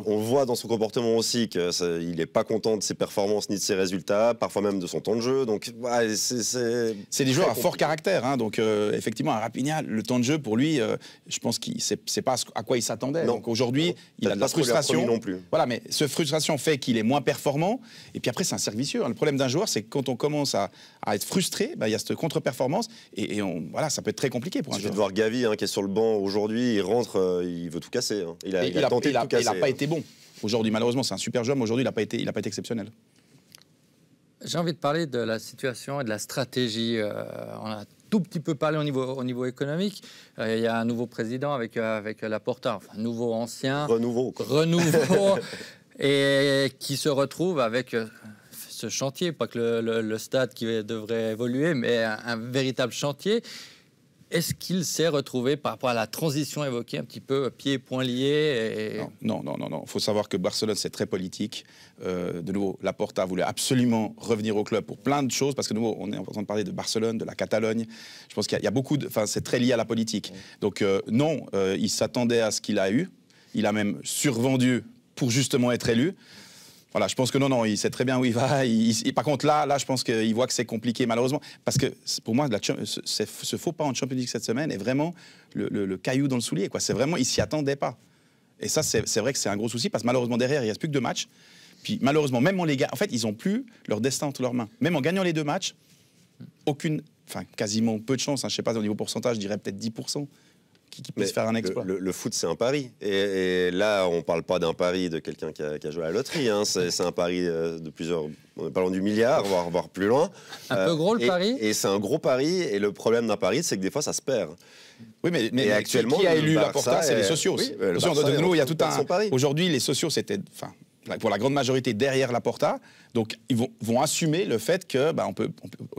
S2: On voit dans son comportement aussi qu'il n'est pas content de ses performances ni de ses résultats, parfois même de son temps de jeu. Donc,
S3: c'est des joueurs à fort caractère. Donc, effectivement, à Rafinha, le temps de jeu, pour lui, je pense que c'est pas à quoi il s'attendait. Donc aujourd'hui, il a de la frustration.
S2: Non plus.
S3: Voilà, mais cette frustration fait qu'il est moins performant. Et puis après, c'est un cercle vicieux. Le problème d'un joueur, c'est que quand on commence à être frustré, il y a cette contre-performance. Et voilà, ça peut être très compliqué pour un joueur.
S2: Je vais de voir Gavi qui est sur le banc aujourd'hui. Il rentre, il veut tout casser. Il a tenté de tout casser.
S3: Il n'a pas été bon. Aujourd'hui, malheureusement, c'est un super joueur, mais aujourd'hui, il n'a pas été exceptionnel.
S1: J'ai envie de parler de la situation et de la stratégie. On a tout petit peu parlé au niveau économique. Il y a un nouveau président avec Laporta, enfin nouveau, ancien. Renouveau. Et qui se retrouve avec ce chantier, pas que le stade qui devrait évoluer, mais un véritable chantier. Est-ce qu'il s'est retrouvé par rapport à la transition évoquée, un petit peu pieds et poings liés
S3: Non. Il faut savoir que Barcelone, c'est très politique. De nouveau, Laporta voulait absolument revenir au club pour plein de choses, parce que de nouveau, on est en train de parler de Barcelone, de la Catalogne. Je pense qu'il y a beaucoup de... Enfin, c'est très lié à la politique. Donc non, il s'attendait à ce qu'il a eu. Il a même survendu pour justement être élu. Voilà, je pense que non, il sait très bien où il va. Par contre, là, je pense qu'il voit que c'est compliqué, malheureusement. Parce que, pour moi, ce faux pas en Champions League cette semaine est vraiment le caillou dans le soulier. C'est vraiment, il s'y attendait pas. Et ça, c'est vrai que c'est un gros souci, parce que malheureusement, derrière, il ne reste plus que 2 matchs. Puis, malheureusement, même en les gagnant, en fait, ils n'ont plus leur destin entre leurs mains. Même en gagnant les 2 matchs, quasiment peu de chance. Je ne sais pas, au niveau pourcentage, je dirais peut-être 10%. Qui puisse faire un exploit.
S2: Le foot, c'est un pari. Et là, on ne parle pas d'un pari de quelqu'un qui a joué à la loterie. C'est un pari de plusieurs... On est pas loin du milliard, voire plus loin.
S1: Un peu gros, le pari.
S2: Et c'est un gros pari. Et le problème d'un pari, c'est que des fois, ça se perd.
S3: Oui, mais actuellement, qui a élu Laporta, c'est les socios.
S2: Oui,
S3: de nous, il y a tout un... Aujourd'hui, les socios, c'était... pour la grande majorité derrière Laporta. Donc, ils vont assumer le fait que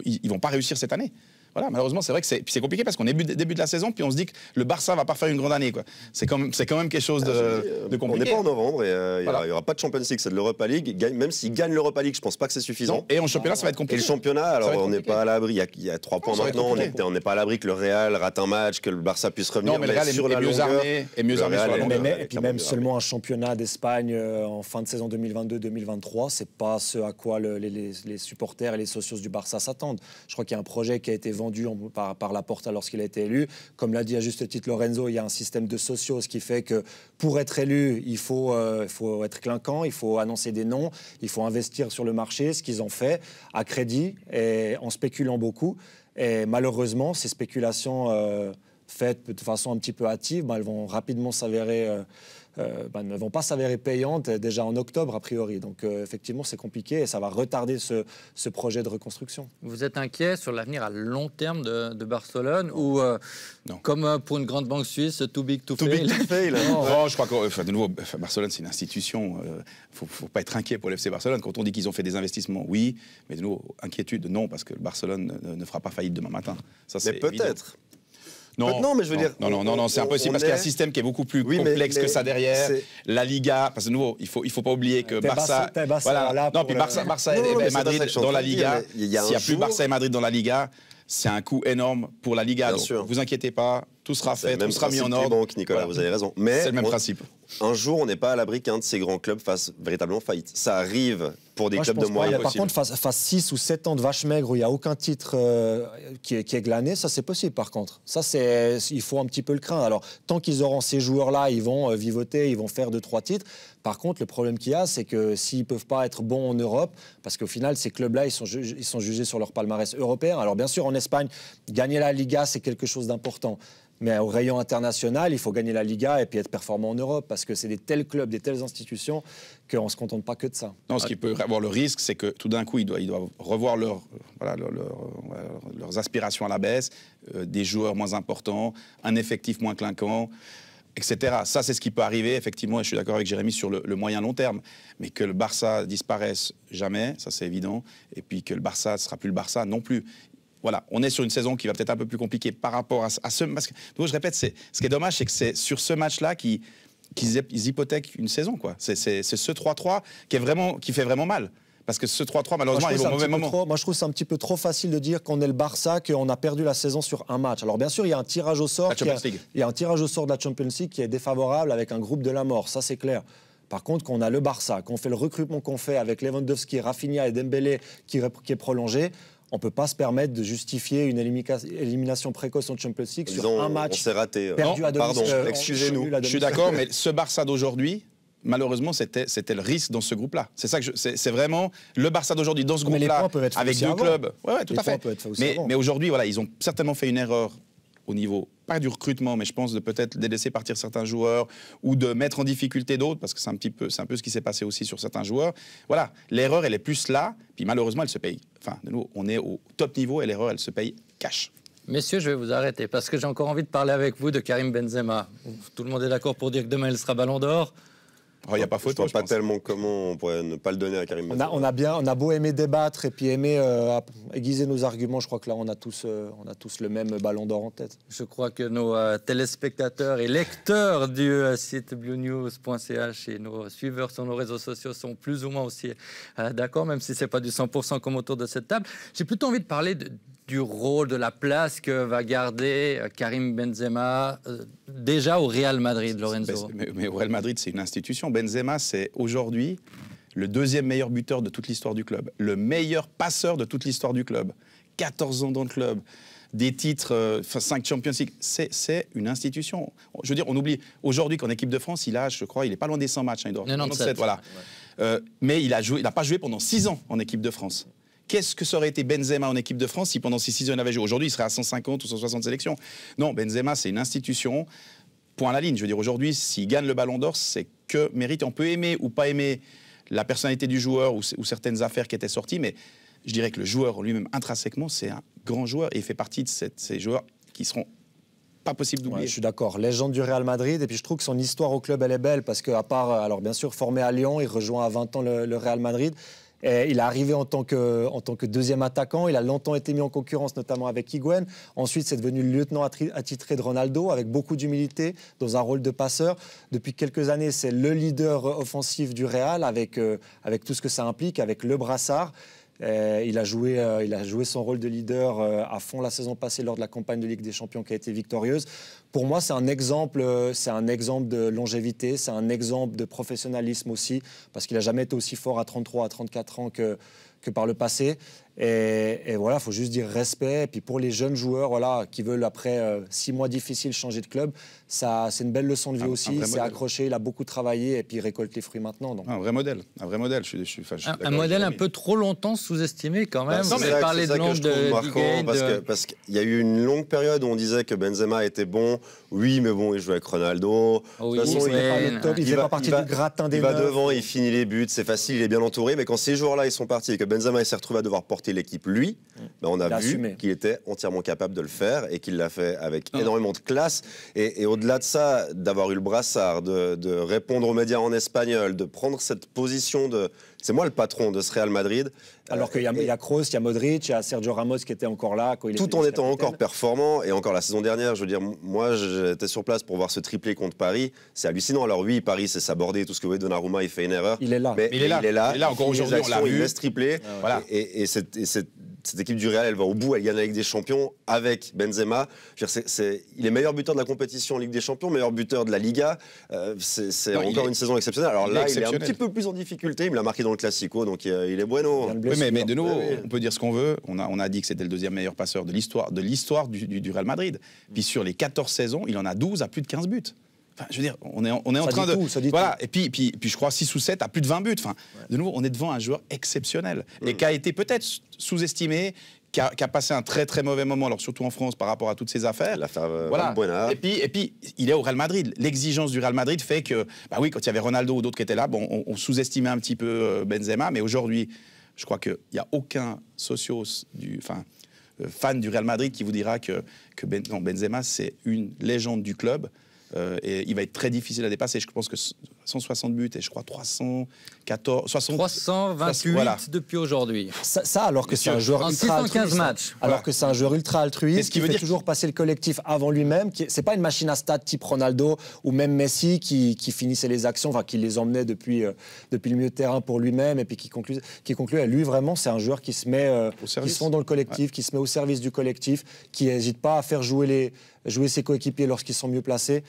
S3: ils vont pas réussir cette année. Voilà, malheureusement, c'est vrai que c'est compliqué parce qu'on est début de la saison, puis on se dit que le Barça va pas faire une grande année. C'est quand même quelque chose de compliqué.
S2: On n'est pas en novembre et il n'y aura pas de Champions League, c'est de l'Europa League. Même s'ils gagnent l'Europa League, je pense pas que c'est suffisant.
S3: Non. Et en championnat, ça va être compliqué.
S2: Et le championnat, alors on n'est pas à l'abri. Il y a 3 points maintenant. On n'est pas à l'abri que le Real rate un match, que le Barça puisse revenir.
S3: Non, mais le Real est mieux armé sur la longueur.
S4: Et puis même seulement un championnat d'Espagne en fin de saison 2022-2023, c'est pas ce à quoi les supporters et les socios du Barça s'attendent. Je crois qu'il y a un projet qui a été vendu par Laporta lorsqu'il a été élu. Comme l'a dit à juste titre Lorenzo, il y a un système de sociaux, ce qui fait que pour être élu, il faut être clinquant, il faut annoncer des noms, il faut investir sur le marché, ce qu'ils ont fait à crédit et en spéculant beaucoup. Et malheureusement, ces spéculations faites de façon un petit peu hâtive, elles vont rapidement s'avérer... ne vont pas s'avérer payantes déjà en octobre a priori. Donc effectivement c'est compliqué et ça va retarder ce projet de reconstruction.
S1: Vous êtes inquiet sur l'avenir à long terme de Barcelone ou comme pour une grande banque suisse, too big to fail?
S3: Non, je crois que de nouveau, Barcelone c'est une institution. Faut pas être inquiet pour l'FC Barcelone. Quand on dit qu'ils ont fait des investissements, oui, mais de nouveau inquiétude, non, parce que le Barcelone ne fera pas faillite demain matin. Ça,
S2: mais peut-être.
S3: Non,
S2: mais je veux dire...
S3: Non, c'est impossible parce qu'il y a un système qui est beaucoup plus complexe que ça derrière. La Liga, parce que de nouveau, il faut pas oublier que Barça... Barça et Madrid dans la Liga, s'il n'y a plus Barça et Madrid dans la Liga, c'est un coût énorme pour la Liga. Donc, vous inquiétez pas, tout sera fait, tout sera mis en ordre.
S2: Banque, Nicolas, vous avez raison. Mais
S3: c'est le même principe.
S2: Un jour, on n'est pas à l'abri qu'un de ces grands clubs fasse véritablement faillite. Ça arrive pour des clubs de moyens.
S4: Par contre, face 6 ou 7 ans de vache maigre où il n'y a aucun titre qui est glané, ça c'est possible par contre. Ça, il faut un petit peu le craindre. Alors, tant qu'ils auront ces joueurs-là, ils vont vivoter, ils vont faire 2-3 titres. Par contre, le problème qu'il y a, c'est que s'ils ne peuvent pas être bons en Europe, parce qu'au final, ces clubs-là, ils sont jugés sur leur palmarès européen. Alors bien sûr, en Espagne, gagner la Liga, c'est quelque chose d'important. Mais au rayon international, il faut gagner la Liga et puis être performant en Europe parce que c'est des tels clubs, des telles institutions qu'on ne se contente pas que de ça.
S3: Non, ce qui peut avoir le risque, c'est que tout d'un coup, ils doivent revoir leurs aspirations à la baisse, des joueurs moins importants, un effectif moins clinquant, etc. Ça, c'est ce qui peut arriver, effectivement, et je suis d'accord avec Jérémy sur le moyen-long terme. Mais que le Barça disparaisse, jamais, ça c'est évident. Et puis que le Barça ne sera plus le Barça, non plus. Voilà, on est sur une saison qui va peut-être un peu plus compliquée par rapport à ce... Parce que, je répète, ce qui est dommage, c'est que c'est sur ce match-là qu'ils hypothèquent une saison, quoi. C'est ce 3-3 qui fait vraiment mal. Parce que ce 3-3, malheureusement, il est au mauvais moment.
S4: Moi, je trouve que c'est un petit peu trop facile de dire qu'on est le Barça, qu'on a perdu la saison sur un match. Alors, bien sûr, il y a un tirage au sort. Il y a un tirage au sort de la Champions League qui est défavorable avec un groupe de la mort. Ça, c'est clair. Par contre, qu'on a le Barça, qu'on fait le recrutement qu'on fait avec Lewandowski, Rafinha et Dembélé qui est prolongé, on ne peut pas se permettre de justifier une élimination précoce en Champions League sur un match.
S2: On s'est raté.
S4: Perdu à domicile.
S2: Pardon, excusez-nous.
S3: Je suis d'accord, mais ce Barça d'aujourd'hui, malheureusement, c'était le risque dans ce groupe-là. C'est ça que c'est vraiment le Barça d'aujourd'hui dans ce groupe-là, avec deux clubs. Ouais, tout à fait. Mais aujourd'hui, voilà, ils ont certainement fait une erreur au niveau, pas du recrutement, mais je pense de peut-être de laisser partir certains joueurs ou de mettre en difficulté d'autres, parce que c'est un peu ce qui s'est passé aussi sur certains joueurs. Voilà, l'erreur, elle est plus là, puis malheureusement, elle se paye. Enfin, de nouveau, on est au top niveau et l'erreur, elle se paye cash.
S1: Messieurs, je vais vous arrêter parce que j'ai encore envie de parler avec vous de Karim Benzema. Tout le monde est d'accord pour dire que demain, il sera Ballon d'Or.
S3: Il n'y a pas photo,
S2: je vois pas tellement comment on pourrait ne pas le donner à Karim Benzema.
S4: On a beau aimer débattre et puis aimer aiguiser nos arguments, je crois que là on a tous le même Ballon d'Or en tête.
S1: Je crois que nos téléspectateurs et lecteurs du site bluenews.ch et nos suiveurs sur nos réseaux sociaux sont plus ou moins aussi d'accord, même si c'est pas du 100% comme autour de cette table. J'ai plutôt envie de parler du rôle, de la place que va garder Karim Benzema déjà au Real Madrid, Lorenzo.
S3: Mais au Real Madrid, c'est une institution. Benzema, c'est aujourd'hui le deuxième meilleur buteur de toute l'histoire du club, le meilleur passeur de toute l'histoire du club, 14 ans dans le club, des titres, 5 Champions League, c'est une institution. Je veux dire, on oublie aujourd'hui qu'en équipe de France, il n'est pas loin des 100 matchs. Il doit
S1: 97,
S3: voilà. Ouais. Mais il n'a pas joué pendant 6 ans en équipe de France. Qu'est-ce que ça aurait été Benzema en équipe de France si pendant ces 6 ans il avait joué? Aujourd'hui, il serait à 150 ou 160 sélections. Non, Benzema, c'est une institution. Point à la ligne. Je veux dire, aujourd'hui, s'il gagne le Ballon d'Or, c'est que mérite. On peut aimer ou pas aimer la personnalité du joueur ou certaines affaires qui étaient sorties, mais je dirais que le joueur lui-même, intrinsèquement, c'est un grand joueur et il fait partie de ces joueurs qui seront pas possible d'oublier.
S4: Ouais, je suis d'accord. Légende du Real Madrid. Et puis je trouve que son histoire au club, elle est belle parce qu'à part, alors bien sûr, formé à Lyon, il rejoint à 20 ans le Real Madrid. Et il est arrivé en tant que deuxième attaquant. Il a longtemps été mis en concurrence, notamment avec Higuaín. Ensuite, c'est devenu le lieutenant attitré de Ronaldo, avec beaucoup d'humilité, dans un rôle de passeur. Depuis quelques années, c'est le leader offensif du Real, avec tout ce que ça implique, avec le brassard. Il a joué son rôle de leader à fond la saison passée lors de la campagne de Ligue des Champions qui a été victorieuse. pour moi, c'est un exemple de longévité, c'est un exemple de professionnalisme aussi, parce qu'il n'a jamais été aussi fort à 33, à 34 ans que par le passé. Et voilà, il faut juste dire respect. Et puis pour les jeunes joueurs voilà, qui veulent, après 6 mois difficiles, changer de club, c'est une belle leçon de vie aussi. Il s'est accroché, il a beaucoup travaillé et puis il récolte les fruits maintenant. Donc.
S3: Un vrai modèle.
S1: Un modèle un peu trop longtemps sous-estimé quand même.
S2: Vous avez parlé de l'ombre de parce qu'il y a eu une longue période où on disait que Benzema était bon. Oui, mais bon, il joue avec Ronaldo.
S4: Oh, de toute façon, il fait pas partie du gratin des neufs.
S2: Il va devant, il finit les buts, c'est facile, il est bien entouré. Mais quand ces joueurs-là ils sont partis et que Benzema s'est retrouvé à devoir porter l'équipe lui, ben on a vu qu'il était entièrement capable de le faire et qu'il l'a fait avec énormément de classe. Et au-delà de ça, d'avoir eu le brassard, de répondre aux médias en espagnol, de prendre cette position de c'est moi le patron de ce Real Madrid.
S4: Alors qu'il y a Kroos, il y a Modric, il y a Sergio Ramos qui était encore là.
S2: Tout en étant encore performant. Et encore la saison dernière, je veux dire, moi j'étais sur place pour voir ce triplé contre Paris. C'est hallucinant. Alors oui, Paris s'est sabordé, tout ce que vous voyez, Donnarumma, il fait une erreur.
S4: Il est là.
S2: Mais il est là.
S3: Encore aujourd'hui, on l'a vu.
S2: Il laisse tripler. Voilà. Et cette équipe du Real, elle va au bout, elle gagne la Ligue des Champions avec Benzema. Il est meilleur buteur de la compétition en Ligue des Champions, meilleur buteur de la Liga. C'est encore une saison exceptionnelle. Alors là, il est un petit peu plus en difficulté. Il me l'a marqué dans le Classico, donc il est bueno.
S3: Oui, mais de nouveau, on peut dire ce qu'on veut. On a dit que c'était le deuxième meilleur passeur de l'histoire du Real Madrid. Puis sur les 14 saisons, il en a 12 à plus de 15 buts. Enfin, je veux dire, on est en train de... Voilà, et puis je crois 6 ou 7 à plus de 20 buts. Enfin, de nouveau, on est devant un joueur exceptionnel et qui a été peut-être sous-estimé, qui a passé un très très mauvais moment, alors surtout en France par rapport à toutes ces affaires.
S2: Voilà.
S3: Et puis, il est au Real Madrid. L'exigence du Real Madrid fait que, bah oui, quand il y avait Ronaldo ou d'autres qui étaient là, bon, on sous-estimait un petit peu Benzema, mais aujourd'hui, je crois qu'il n'y a aucun fan du Real Madrid qui vous dira que Benzema, c'est une légende du club. Et il va être très difficile à dépasser. Je pense que 160 buts et je crois
S1: 328 voilà. Depuis aujourd'hui.
S4: Ça alors que c'est un joueur ultra altruiste.
S1: Matchs.
S4: Alors que c'est un joueur ultra altruiste qui veut toujours passer le collectif avant lui-même. C'est pas une machine à stats type Ronaldo ou même Messi qui finissait les actions, enfin qui les emmenait depuis le milieu de terrain pour lui-même et puis qui concluait. Lui vraiment, c'est un joueur qui se met qui sont dans le collectif, qui se met au service du collectif, qui n'hésite pas à faire jouer ses coéquipiers lorsqu'ils sont mieux placés.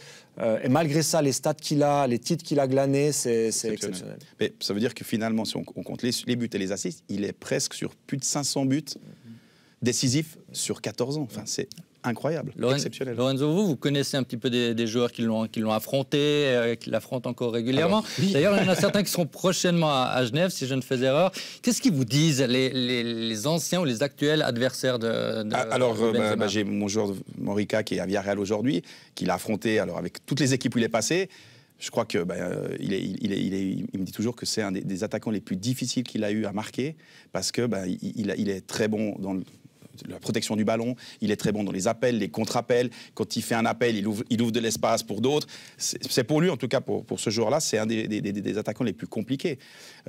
S4: Et malgré ça, les stats qu'il a, les titres qu'il a glanés, c'est exceptionnel.
S3: Mais ça veut dire que finalement, si on compte les buts et les assists, il est presque sur plus de 500 buts décisifs sur 14 ans. Enfin, c'est incroyable, exceptionnel.
S1: Lorenzo, vous connaissez un petit peu des joueurs qui l'ont affronté, qui l'affrontent encore régulièrement. Alors, oui. D'ailleurs, il y en a certains qui seront prochainement à Genève, si je ne fais erreur. Qu'est-ce qu'ils vous disent, les anciens ou les actuels adversaires de
S3: Alors, j'ai mon joueur Morica qui est à Villarreal aujourd'hui, qui l'a affronté avec toutes les équipes où il est passé. Je crois que il me dit toujours que c'est un des attaquants les plus difficiles qu'il a eu à marquer parce que il est très bon dans la protection du ballon, il est très bon dans les appels, les contre-appels. Quand il fait un appel, il ouvre de l'espace pour d'autres. C'est pour lui, en tout cas pour ce joueur-là, c'est un des attaquants les plus compliqués.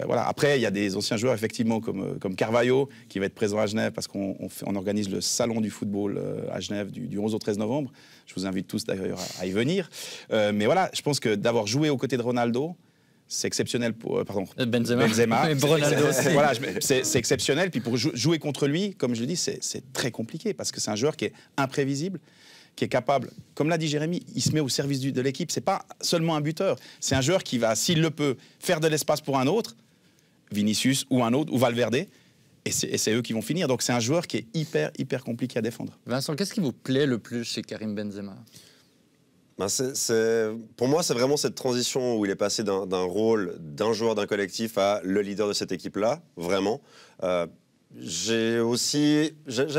S3: Voilà. Après, il y a des anciens joueurs, effectivement, comme Carvalho, qui va être présent à Genève parce qu'on organise le salon du football à Genève du 11 au 13 novembre. Je vous invite tous d'ailleurs à y venir. Mais voilà, je pense que d'avoir joué aux côtés de Ronaldo, c'est exceptionnel pour Benzema.
S1: Ronaldo aussi.
S3: Voilà, c'est exceptionnel. Puis pour jouer contre lui, comme je le dis, c'est très compliqué parce que c'est un joueur qui est imprévisible, qui est capable, comme l'a dit Jérémy, il se met au service de l'équipe. C'est pas seulement un buteur. C'est un joueur qui va, s'il le peut, faire de l'espace pour un autre, Vinicius ou un autre, ou Valverde. Et c'est eux qui vont finir. Donc c'est un joueur qui est hyper compliqué à défendre.
S1: Vincent, qu'est-ce qui vous plaît le plus chez Karim Benzema ?
S2: Pour moi, c'est vraiment cette transition où il est passé d'un rôle d'un joueur, d'un collectif à le leader de cette équipe-là, vraiment. J'aime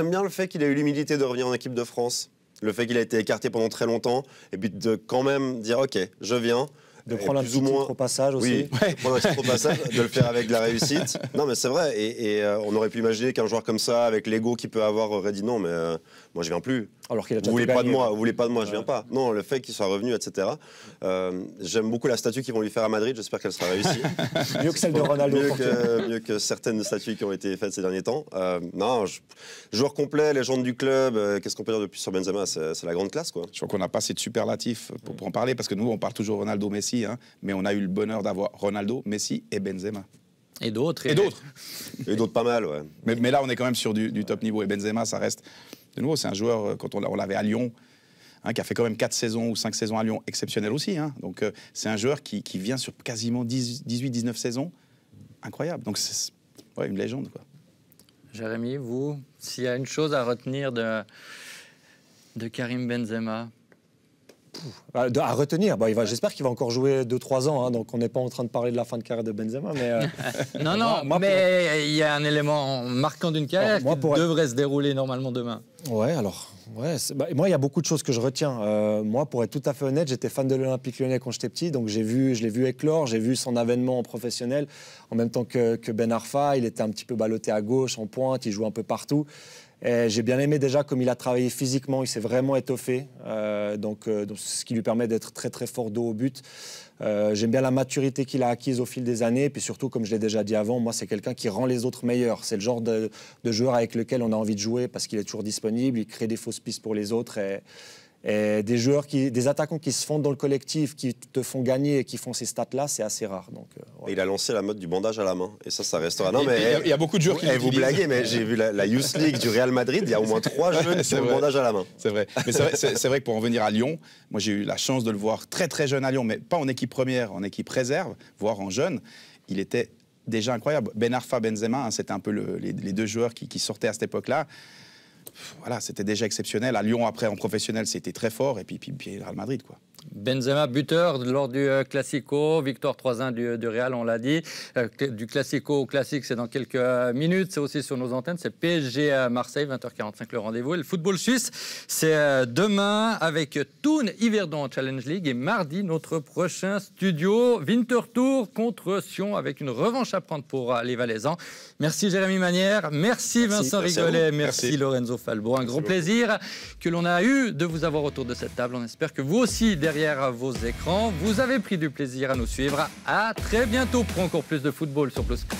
S2: bien le fait qu'il ait eu l'humilité de revenir en équipe de France, le fait qu'il a été écarté pendant très longtemps, et puis de quand même dire « Ok, je viens ».
S4: De prendre un petit titre au passage aussi.
S2: Oui, prendre un titre au passage, de le faire avec de la réussite. Non, mais c'est vrai. Et on aurait pu imaginer qu'un joueur comme ça, avec l'ego qu'il peut avoir, aurait dit non, mais moi je viens plus.
S4: Alors qu'il a déjà
S2: vous voulez pas de moi, je viens pas. Non, le fait qu'il soit revenu, etc. J'aime beaucoup la statue qu'ils vont lui faire à Madrid. J'espère qu'elle sera réussie.
S4: Mieux que celle de Ronaldo.
S2: Mieux que certaines statues qui ont été faites ces derniers temps. Joueur complet, légende du club. Qu'est-ce qu'on peut dire de plus sur Benzema ? C'est la grande classe, quoi.
S3: Je crois qu'on n'a pas assez de superlatifs pour en parler parce que nous, on parle toujours Ronaldo, Messi. Mais on a eu le bonheur d'avoir Ronaldo, Messi et Benzema.
S1: Et d'autres.
S2: Et d'autres pas mal, ouais.
S3: Mais là, on est quand même sur du top niveau. Et Benzema, ça reste... De nouveau, c'est un joueur, quand on l'avait à Lyon, hein, qui a fait quand même 4 saisons ou 5 saisons à Lyon exceptionnelles aussi. Hein. Donc c'est un joueur qui vient sur quasiment 18-19 saisons. Incroyable. Donc c'est une légende, quoi.
S1: Jérémy, vous, s'il y a une chose à retenir de Karim Benzema?
S4: À retenir, j'espère qu'il va encore jouer 2-3 ans, hein, donc on n'est pas en train de parler de la fin de carrière de Benzema. Mais,
S1: non, mais il y a un élément marquant d'une carrière qui devrait se dérouler normalement demain.
S4: Moi, il y a beaucoup de choses que je retiens. Moi, pour être tout à fait honnête, j'étais fan de l'Olympique Lyonnais quand j'étais petit, donc je l'ai vu éclore, j'ai vu son avènement en professionnel, en même temps que Ben Arfa. Il était un petit peu ballotté à gauche, en pointe, il joue un peu partout. J'ai bien aimé déjà comme il a travaillé physiquement, il s'est vraiment étoffé, donc ce qui lui permet d'être très très fort dos au but. J'aime bien la maturité qu'il a acquise au fil des années, et puis surtout, comme je l'ai déjà dit avant, moi c'est quelqu'un qui rend les autres meilleurs. C'est le genre de joueur avec lequel on a envie de jouer parce qu'il est toujours disponible, il crée des fausses pistes pour les autres. Et des attaquants qui se fondent dans le collectif, qui te font gagner et qui font ces stats-là, c'est assez rare. Donc,
S2: Il a lancé la mode du bandage à la main. Et ça restera. Non, mais
S3: il y a beaucoup de joueurs qui
S2: vous blaguez, mais j'ai vu la Youth League du Real Madrid. Il y a au moins 3 jeunes qui ont le bandage à la main.
S3: C'est vrai. Mais c'est vrai que pour en venir à Lyon, moi j'ai eu la chance de le voir très très jeune à Lyon, mais pas en équipe première, en équipe réserve, voire en jeune. Il était déjà incroyable. Ben Arfa, Benzema, hein, c'était un peu les 2 joueurs qui sortaient à cette époque-là. Voilà, c'était déjà exceptionnel. À Lyon, après, en professionnel, c'était très fort. Et puis le Real Madrid, quoi.
S1: Benzema, buteur lors du Classico, victoire 3-1 du Real, on l'a dit. Du Classico au Classique, c'est dans quelques minutes. C'est aussi sur nos antennes. C'est PSG à Marseille, 20h45 le rendez-vous. Et le football suisse, c'est demain avec Thun Yverdon en Challenge League. Et mardi, notre prochain studio, Winterthur contre Sion, avec une revanche à prendre pour les Valaisans. Merci Jérémy Manière, merci Vincent Rigolet, merci Lorenzo Falbo. Un grand plaisir que l'on a eu de vous avoir autour de cette table. On espère que vous aussi, derrière vos écrans, vous avez pris du plaisir à nous suivre. À très bientôt pour encore plus de football sur Bleu Sport.